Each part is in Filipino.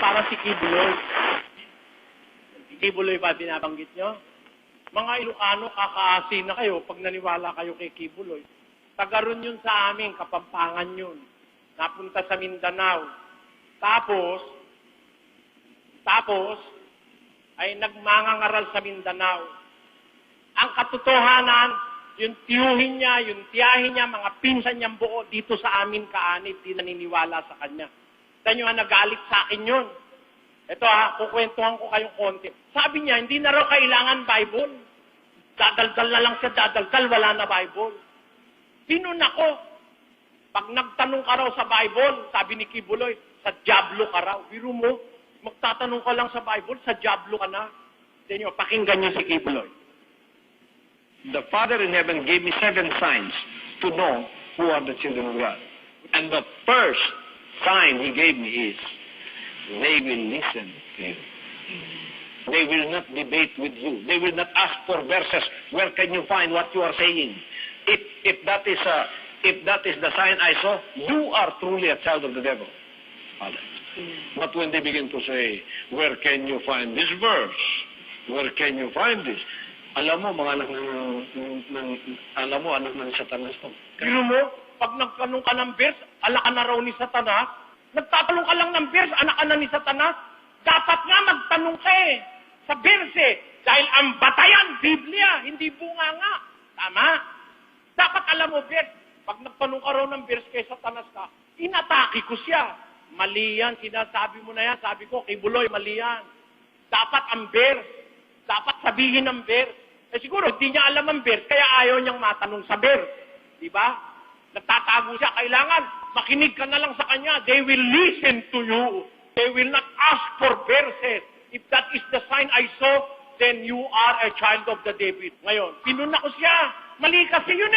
Para si Kibuloy. Si Kibuloy ba binabanggit nyo? Mga Ilocano, kakaasin na kayo pag naniwala kayo kay Kibuloy. Tagaron yun sa amin, Kapampangan yun. Napunta sa Mindanao. Tapos, ay nagmangangaral sa Mindanao. Ang katotohanan, yung tiyuhin niya, yung tiyahin niya, mga pinsan niyang buo dito sa amin kaanit, di naniniwala sa kanya. Tanyo nga nagalit sa akin yun. Ito kukwentuhan ko kayong konti. Sabi niya, hindi na raw kailangan Bible. Dadaldal na lang siya, dadaldal, wala na Bible. Sino nako? Pag nagtanong ka raw sa Bible, sabi ni Kibuloy, sa Diablo ka raw. Biro mo, magtatanong ka lang sa Bible, sa Diablo ka na. Tanyo, pakinggan niyo si Kibuloy. The Father in heaven gave me 7 signs to know who are the children of God. And the first sign He gave me is, they will listen to you. They will not debate with you. They will not ask for verses. Where can you find what you are saying? If that is the sign I saw, you are truly a child of the devil. Father. But when they begin to say, where can you find this verse? Where can you find this? Alam mo, mga anak ng Satanas to. Biro mo, pag nagtanong ka ng verse, ala ka na raw ni Satanas. Nagtatanong ka lang ng verse, anak ka na ni Satanas. Dapat nga magtanong ka sa verse. Dahil ang batayan, Biblia, hindi bunga nga. Tama? Dapat alam mo, verse. Pag nagtanong ka raw ng verse kay Satanas ka, inatake ko siya. Mali yan, sinasabi mo na yan. Sabi ko, Kibuloy, mali yan. Dapat ang verse. Dapat sabihin ng verse. Siguro, hindi niya alam ang verse, kaya ayaw niyang matanong sa verse. Diba? Nagtatago siya. Kailangan, makinig ka na lang sa kanya. They will listen to you. They will not ask for verses. If that is the sign I saw, then you are a child of the devil. Ngayon, pinuna ko siya. Mali kasi yun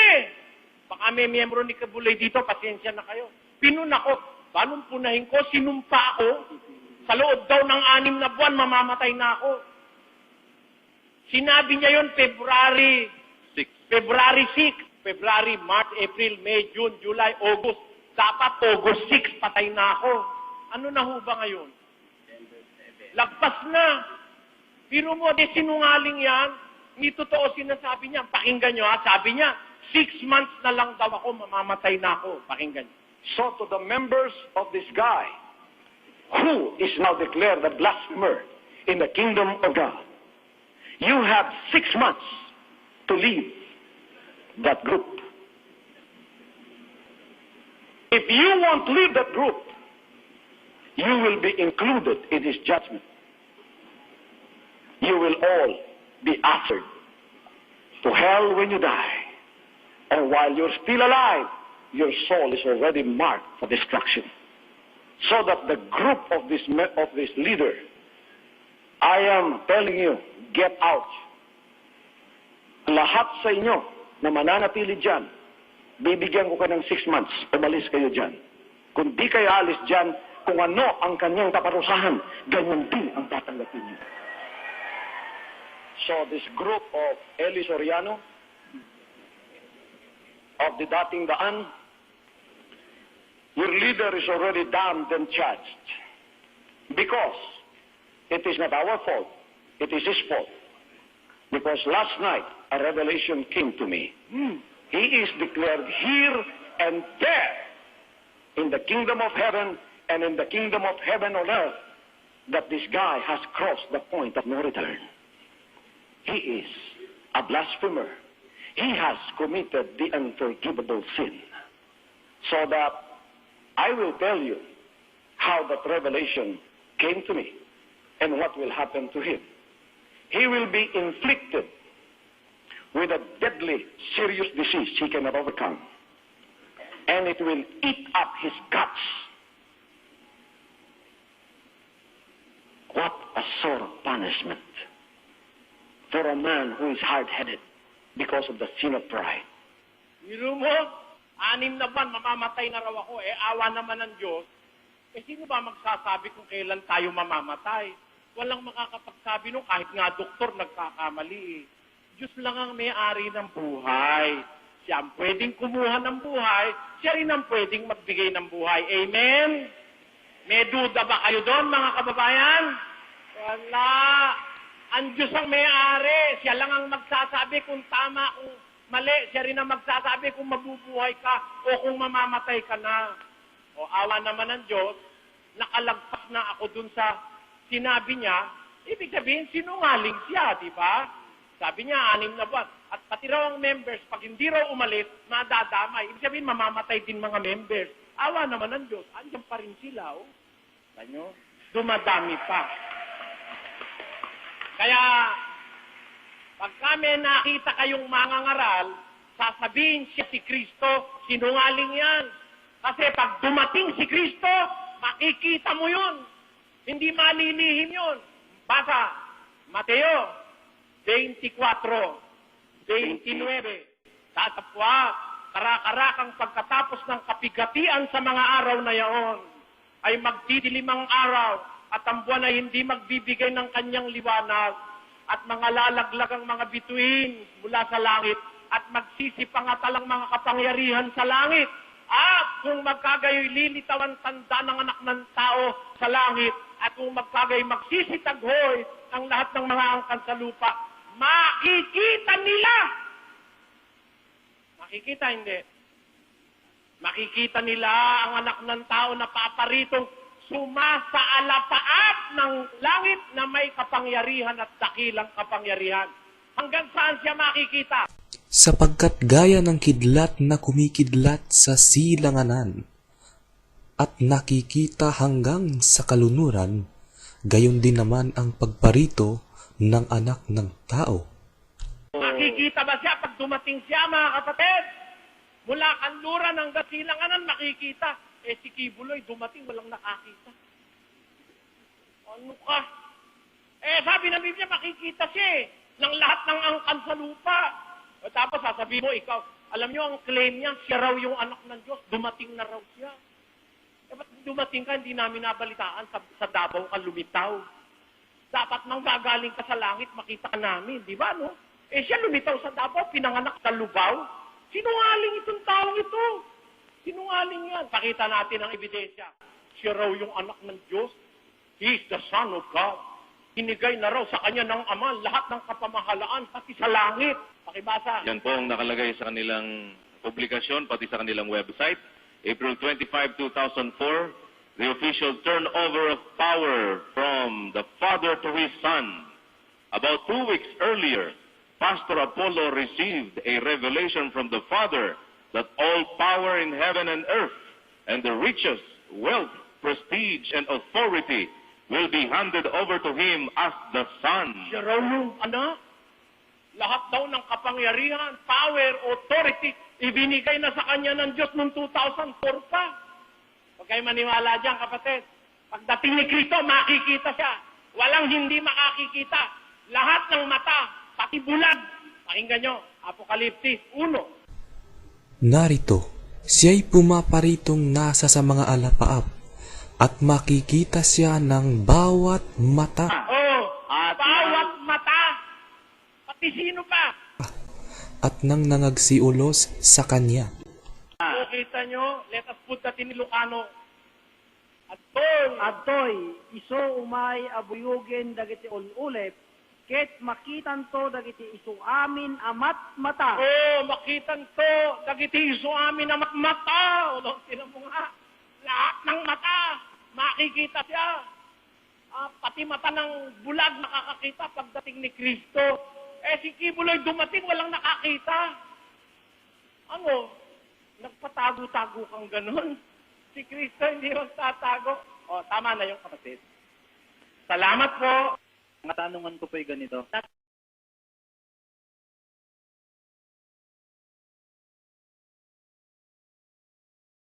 Baka may miyembro ni Kibuloy dito, pasensya na kayo. Pinuna ko. Paano punahin ko? Sinumpa ako. Sa loob daw ng 6 na buwan, mamamatay na ako. Sinabi niya yun, February 6. February, March, April, May, June, July, August. Dapat August 6, patay na ako. Ano na ho ba ngayon? Lagpas na. Pero mo, sinungaling yan. Hindi totoo sinasabi niya. Pakinggan nyo sabi niya, 6 months na lang daw ako, mamamatay na ako. Pakinggan nyo. So to the members of this guy, who is now declared a blasphemer in the kingdom of God, you have 6 months to leave that group. If you want to leave that group, you will be included in His judgment. You will all be ushered to hell when you die. Or while you're still alive, your soul is already marked for destruction. So that the group of this leader, I am telling you, get out. Lahat sa inyo na mananatili dyan, bibigyan ko ka ng 6 months, umalis kayo dyan. Kung di kayo alis dyan, kung ano ang kanyang kaparusahan, ganyan din ang tatanggapin niyo. So this group of Eli Soriano, of the Dating Daan, your leader is already damned and judged. Because it is not our fault. It is his fault. Because last night, a revelation came to me. He is declared here and there in the kingdom of heaven and in the kingdom of heaven on earth that this guy has crossed the point of no return. He is a blasphemer. He has committed the unforgivable sin. So that I will tell you how that revelation came to me and what will happen to him. He will be inflicted with a deadly, serious disease he cannot overcome. And it will eat up his guts. What a sort of punishment for a man who is hard-headed because of the sin of pride. Biro mo, 6 na buwan, mamamatay na raw ako. Awa naman ng Diyos. Sino ba magsasabi kung kailan tayo mamamatay? Walang makakapagsabi nung kahit nga doktor nagkakamali. Diyos lang ang may-ari ng buhay. Siya ang pwedeng kumuha ng buhay. Siya rin ang pwedeng magbigay ng buhay. Amen? May duda ba kayo doon, mga kababayan? Wala. Ang Diyos ang may-ari. Siya lang ang magsasabi kung tama, kung mali. Siya rin ang magsasabi kung mabubuhay ka o kung mamamatay ka na. O awa naman ng Diyos, nakalagpas na ako dun sa sinabi niya. Ibig sabihin, sinungaling siya, di ba? Sabi niya, 6 na buwan. At pati raw ang members, pag hindi raw umalis, madadamay. Ibig sabihin, mamamatay din mga members. Awa naman ng Diyos, andyan pa rin sila, oh. Ano? Dumadami pa. Kaya, pag kami nakita kayong mangangaral, sasabihin siya si Kristo, sinungaling yan. Kasi pag dumating si Kristo, makikita mo yun. Hindi malilihim yun. Basa, Mateo 24, 29. Tatapwa, karak-karakang pagkatapos ng kapigatian sa mga araw na yaon, ay magdidilimang araw at ang buwan ay hindi magbibigay ng kanyang liwanag at mga lalaglag ang mga bituin mula sa langit at magsisipangatalang mga kapangyarihan sa langit. At kung magkagayoy lilitaw ang tanda ng anak ng tao sa langit at kung magkagayoy magsisitaghoy ang lahat ng mga angkan sa lupa, makikita nila. Makikita, hindi. Makikita nila ang anak ng tao na paparitong sumasaalapaat ng langit na may kapangyarihan at dakilang kapangyarihan. Hanggang saan siya makikita? Sapagkat gaya ng kidlat na kumikidlat sa silanganan at nakikita hanggang sa kalunuran, gayon din naman ang pagparito ng anak ng tao. Makikita ba siya pag dumating siya, mga kapatid? Mula kanluran hanggang silanganan, makikita. Si Kibuloy, dumating, walang nakakita. Ano ka? Sabi ng Biblia, makikita siya ng lahat ng angkan sa lupa. Tapos sasabihin mo, ikaw, alam nyo, ang claim niya, siya raw yung anak ng Diyos, dumating na raw siya. Ba't dumating ka, hindi namin nabalitaan sa Davao ka lumitaw. Dapat nang gagaling ka sa langit, makita ka namin, di ba, no? Siya lumitaw sa Davao, pinanganak sa Lubao. Sinungaling itong taong ito. Sinungaling yan. Pakita natin ang ebidensya. Siya raw yung anak ng Diyos. He is the Son of God. Hinigay na raw sa kanya ng Ama lahat ng kapamahalaan, pati sa langit. Pakibasa. Yan po ang nakalagay sa kanilang publikasyon, pati sa kanilang website. April 25, 2004, the official turnover of power from the Father to His Son. About 2 weeks earlier, Pastor Apollo received a revelation from the Father that all power in heaven and earth and the riches, wealth, prestige, and authority will be handed over to him as the Son. Siya raw yung anak. Lahat daw ng kapangyarihan, power, authority, ibinigay na sa kanya ng Diyos noong 2004 pa. Huwag kayo maniwala dyan, kapatid. Pagdating ni Kristo, makikita siya. Walang hindi makakikita. Lahat ng mata, pati bulag. Pakinggan nyo, Apokalipsis 1. Narito, siya'y pumaparitong nasa sa mga alapaap at makikita siya ng bawat mata. Bawat mata. Pati sino pa? At nang nangagsiulos sa kanya. Kita nyo, let us put that in Ilocano. Adtoy, iso umay abuyugin dagiti ululep, ket makitan to dagiti iso amin amat mata. Makitan to, dagiti iso amin amat mata. Tinan mo nga, lahat ng mata, makikita siya. Pati mata ng bulag nakakakita pagdating ni Kristo. Si Kibuloy dumating, walang nakakita. Ano? Nagpatago-tago kang ganun. Si Kristo hindi magtatago. Tama na yung kapatid. Salamat po. Ang katanungan ko po ay ganito.